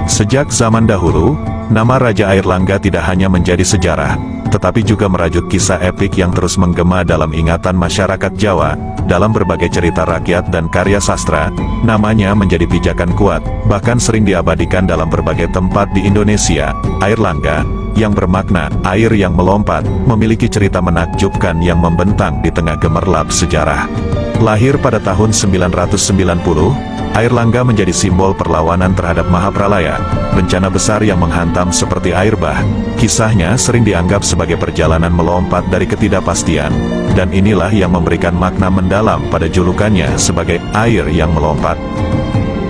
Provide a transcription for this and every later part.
Sejak zaman dahulu, nama Raja Airlangga tidak hanya menjadi sejarah, tetapi juga merajut kisah epik yang terus menggema dalam ingatan masyarakat Jawa. Dalam berbagai cerita rakyat dan karya sastra, namanya menjadi pijakan kuat, bahkan sering diabadikan dalam berbagai tempat di Indonesia. Airlangga, yang bermakna air yang melompat, memiliki cerita menakjubkan yang membentang di tengah gemerlap sejarah. Lahir pada tahun 990, Airlangga menjadi simbol perlawanan terhadap Mahapralaya, bencana besar yang menghantam seperti air bah. Kisahnya sering dianggap sebagai perjalanan melompat dari ketidakpastian, dan inilah yang memberikan makna mendalam pada julukannya sebagai air yang melompat.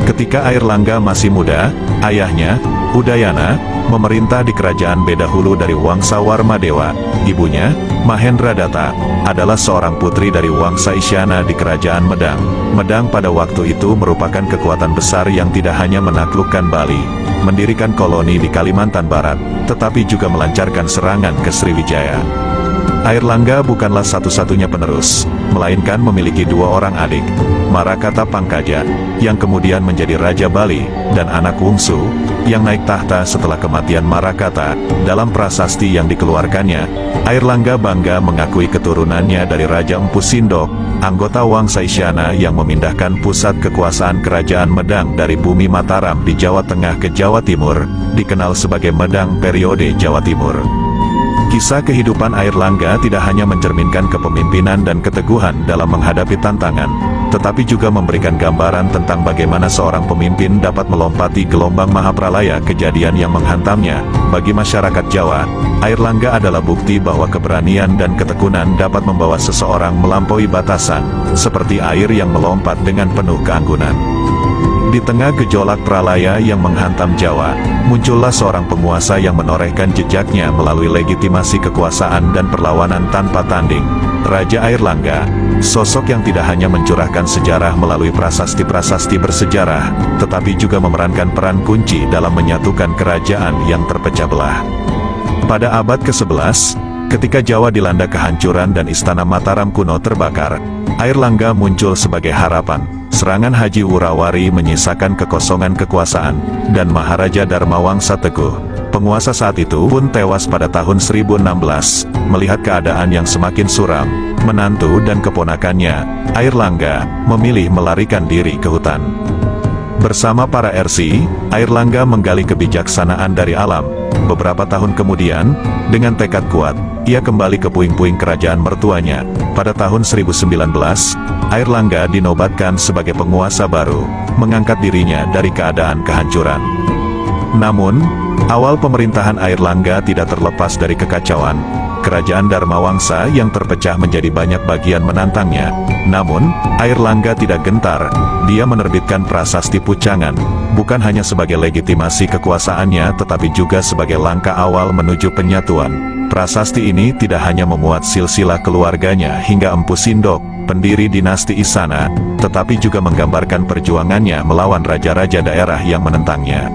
Ketika Airlangga masih muda, ayahnya, Udayana, memerintah di kerajaan Bedahulu dari Wangsa Warmadewa. Ibunya, Mahendradatta, adalah seorang putri dari Wangsa Isyana di kerajaan Medang. Medang pada waktu itu merupakan kekuatan besar yang tidak hanya menaklukkan Bali, mendirikan koloni di Kalimantan Barat, tetapi juga melancarkan serangan ke Sriwijaya. Airlangga bukanlah satu-satunya penerus, melainkan memiliki dua orang adik, Marakata Pangkaja, yang kemudian menjadi Raja Bali, dan anak Wungsu, yang naik tahta setelah kematian Marakata. Dalam prasasti yang dikeluarkannya, Airlangga bangga mengakui keturunannya dari Raja Empu Sindok, anggota Wangsa Isyana yang memindahkan pusat kekuasaan kerajaan Medang dari bumi Mataram di Jawa Tengah ke Jawa Timur, dikenal sebagai Medang periode Jawa Timur. Kisah kehidupan Airlangga tidak hanya mencerminkan kepemimpinan dan keteguhan dalam menghadapi tantangan, tetapi juga memberikan gambaran tentang bagaimana seorang pemimpin dapat melompati gelombang Mahapralaya kejadian yang menghantamnya. Bagi masyarakat Jawa, Airlangga adalah bukti bahwa keberanian dan ketekunan dapat membawa seseorang melampaui batasan, seperti air yang melompat dengan penuh keanggunan. Di tengah gejolak pralaya yang menghantam Jawa, muncullah seorang penguasa yang menorehkan jejaknya melalui legitimasi kekuasaan dan perlawanan tanpa tanding. Raja Airlangga, sosok yang tidak hanya mencurahkan sejarah melalui prasasti-prasasti bersejarah, tetapi juga memerankan peran kunci dalam menyatukan kerajaan yang terpecah belah. Pada abad ke-11, ketika Jawa dilanda kehancuran dan istana Mataram kuno terbakar, Airlangga muncul sebagai harapan. Serangan Haji Wurawari menyisakan kekosongan kekuasaan, dan Maharaja Dharmawangsa Teguh, penguasa saat itu, pun tewas pada tahun 1016. Melihat keadaan yang semakin suram, menantu dan keponakannya, Airlangga, memilih melarikan diri ke hutan. Bersama para RC, Airlangga menggali kebijaksanaan dari alam. Beberapa tahun kemudian, dengan tekad kuat, ia kembali ke puing-puing kerajaan mertuanya. Pada tahun 1019, Airlangga dinobatkan sebagai penguasa baru, mengangkat dirinya dari keadaan kehancuran. Namun, awal pemerintahan Airlangga tidak terlepas dari kekacauan. Kerajaan Dharmawangsa yang terpecah menjadi banyak bagian menantangnya. Namun, Airlangga tidak gentar. Dia menerbitkan prasasti Pucangan, bukan hanya sebagai legitimasi kekuasaannya tetapi juga sebagai langkah awal menuju penyatuan. Prasasti ini tidak hanya memuat silsilah keluarganya hingga Empu Sindok, pendiri dinasti Isana, tetapi juga menggambarkan perjuangannya melawan raja-raja daerah yang menentangnya.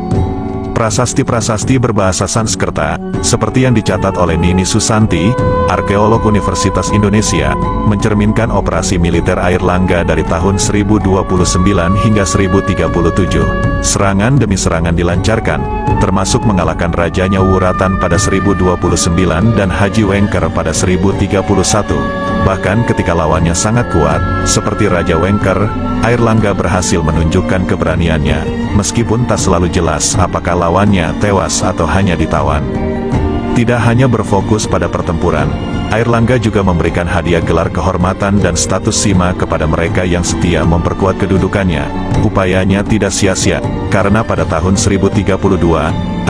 Prasasti-prasasti berbahasa Sanskerta, seperti yang dicatat oleh Nini Susanti, arkeolog Universitas Indonesia, mencerminkan operasi militer Airlangga dari tahun 1029 hingga 1037. Serangan demi serangan dilancarkan, termasuk mengalahkan rajanya Wuratan pada 1029 dan Haji Wengker pada 1031. Bahkan ketika lawannya sangat kuat, seperti Raja Wengker, Airlangga berhasil menunjukkan keberaniannya, meskipun tak selalu jelas apakah lawannya tewas atau hanya ditawan. Tidak hanya berfokus pada pertempuran, Airlangga juga memberikan hadiah gelar kehormatan dan status sima kepada mereka yang setia memperkuat kedudukannya. Upayanya tidak sia-sia, karena pada tahun 1032,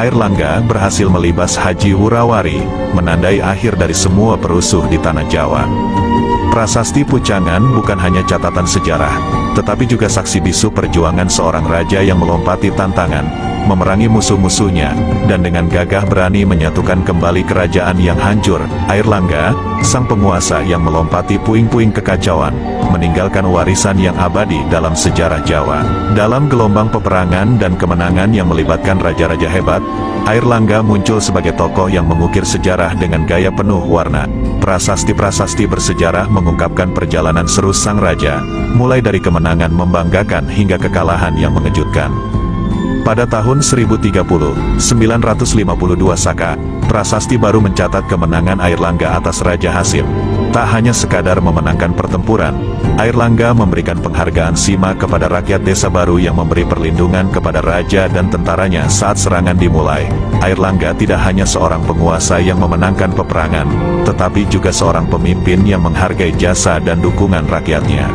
Airlangga berhasil melibas Haji Wurawari, menandai akhir dari semua perusuh di tanah Jawa. Prasasti Pucangan bukan hanya catatan sejarah, tetapi juga saksi bisu perjuangan seorang raja yang melompati tantangan, memerangi musuh-musuhnya, dan dengan gagah berani menyatukan kembali kerajaan yang hancur. Airlangga, sang penguasa yang melompati puing-puing kekacauan, meninggalkan warisan yang abadi dalam sejarah Jawa. Dalam gelombang peperangan dan kemenangan yang melibatkan raja-raja hebat, Airlangga muncul sebagai tokoh yang mengukir sejarah dengan gaya penuh warna. Prasasti-prasasti bersejarah mengungkapkan perjalanan seru sang raja, mulai dari kemenangan membanggakan hingga kekalahan yang mengejutkan. Pada tahun 1030, 952 Saka, prasasti baru mencatat kemenangan Airlangga atas Raja Hasim. Tak hanya sekadar memenangkan pertempuran, Airlangga memberikan penghargaan sima kepada rakyat desa baru yang memberi perlindungan kepada raja dan tentaranya saat serangan dimulai. Airlangga tidak hanya seorang penguasa yang memenangkan peperangan, tetapi juga seorang pemimpin yang menghargai jasa dan dukungan rakyatnya.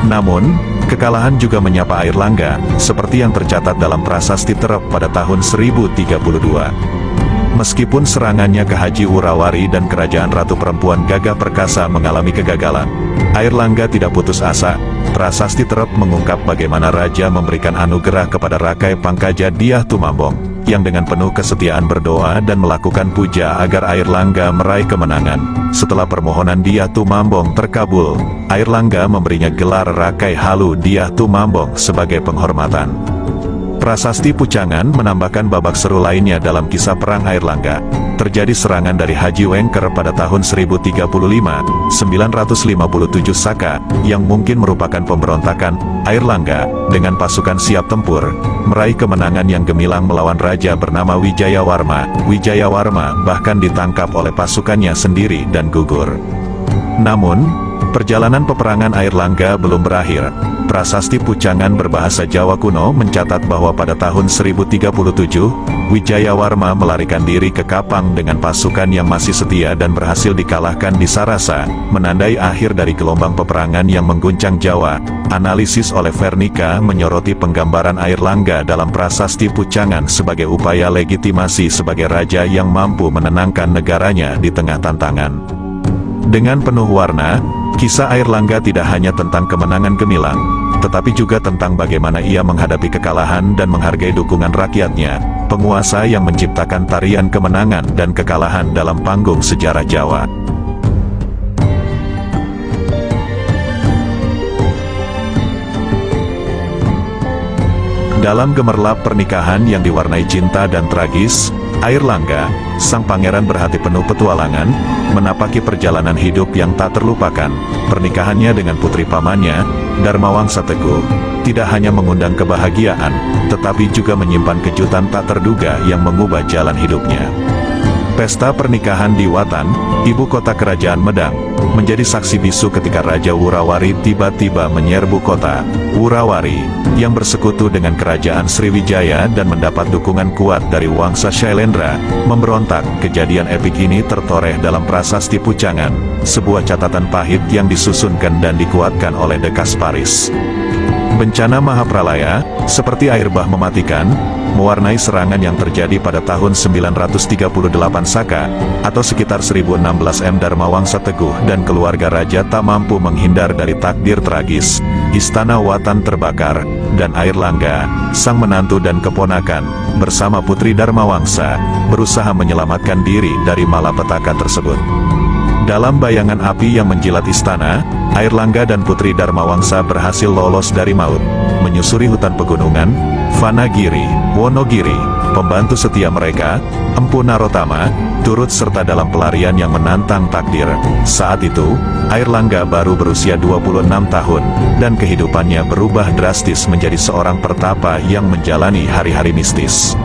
Namun, kekalahan juga menyapa Airlangga, seperti yang tercatat dalam prasasti Terep pada tahun 1032. Meskipun serangannya ke Haji Wurawari dan kerajaan Ratu Perempuan Gagah Perkasa mengalami kegagalan, Airlangga tidak putus asa. Prasasti Terep mengungkap bagaimana raja memberikan anugerah kepada Rakai Pangkaja Dyah Tumambong, yang dengan penuh kesetiaan berdoa dan melakukan puja agar Airlangga meraih kemenangan. Setelah permohonan Dyah Tumambong terkabul, Airlangga memberinya gelar Rakai Halu Dyah Tumambong sebagai penghormatan. Prasasti Pucangan menambahkan babak seru lainnya dalam kisah perang Airlangga. Terjadi serangan dari Haji Wengker pada tahun 1035, 957 Saka, yang mungkin merupakan pemberontakan. Airlangga, dengan pasukan siap tempur, meraih kemenangan yang gemilang melawan raja bernama Wijayawarma. Wijayawarma bahkan ditangkap oleh pasukannya sendiri dan gugur. Namun, perjalanan peperangan Airlangga belum berakhir. Prasasti Pucangan berbahasa Jawa kuno mencatat bahwa pada tahun 1037, Wijayawarma melarikan diri ke Kapang dengan pasukan yang masih setia dan berhasil dikalahkan di Sarasa, menandai akhir dari gelombang peperangan yang mengguncang Jawa. Analisis oleh Vernika menyoroti penggambaran Airlangga dalam Prasasti Pucangan sebagai upaya legitimasi sebagai raja yang mampu menenangkan negaranya di tengah tantangan. Dengan penuh warna, kisah Airlangga tidak hanya tentang kemenangan gemilang, tetapi juga tentang bagaimana ia menghadapi kekalahan dan menghargai dukungan rakyatnya, penguasa yang menciptakan tarian kemenangan dan kekalahan dalam panggung sejarah Jawa. Dalam gemerlap pernikahan yang diwarnai cinta dan tragis, Airlangga, sang pangeran berhati penuh petualangan, menapaki perjalanan hidup yang tak terlupakan. Pernikahannya dengan putri pamannya, Dharmawangsa Teguh, tidak hanya mengundang kebahagiaan, tetapi juga menyimpan kejutan tak terduga yang mengubah jalan hidupnya. Pesta pernikahan di Watan, ibu kota kerajaan Medang, menjadi saksi bisu ketika Raja Wurawari tiba-tiba menyerbu kota. Wurawari, yang bersekutu dengan kerajaan Sriwijaya dan mendapat dukungan kuat dari Wangsa Shailendra, memberontak. Kejadian epik ini tertoreh dalam Prasasti Pucangan, sebuah catatan pahit yang disusunkan dan dikuatkan oleh De Kasparis. Bencana Mahapralaya, seperti air bah mematikan, mewarnai serangan yang terjadi pada tahun 938 Saka, atau sekitar 1016 M. Dharmawangsa Teguh dan keluarga raja tak mampu menghindar dari takdir tragis. Istana Watan terbakar, dan Airlangga, sang menantu dan keponakan, bersama putri Dharmawangsa, berusaha menyelamatkan diri dari malapetaka tersebut. Dalam bayangan api yang menjilat istana, Airlangga dan putri Dharmawangsa berhasil lolos dari maut, menyusuri hutan pegunungan, Vanagiri, Wonogiri. Pembantu setia mereka, Empu Narotama, turut serta dalam pelarian yang menantang takdir. Saat itu, Airlangga baru berusia 26 tahun, dan kehidupannya berubah drastis menjadi seorang pertapa yang menjalani hari-hari mistis.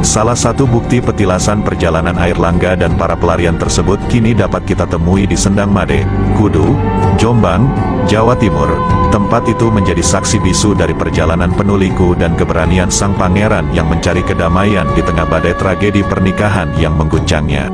Salah satu bukti petilasan perjalanan Airlangga dan para pelarian tersebut kini dapat kita temui di Sendang Made, Kudu, Jombang, Jawa Timur. Tempat itu menjadi saksi bisu dari perjalanan penuh liku dan keberanian sang pangeran yang mencari kedamaian di tengah badai tragedi pernikahan yang mengguncangnya.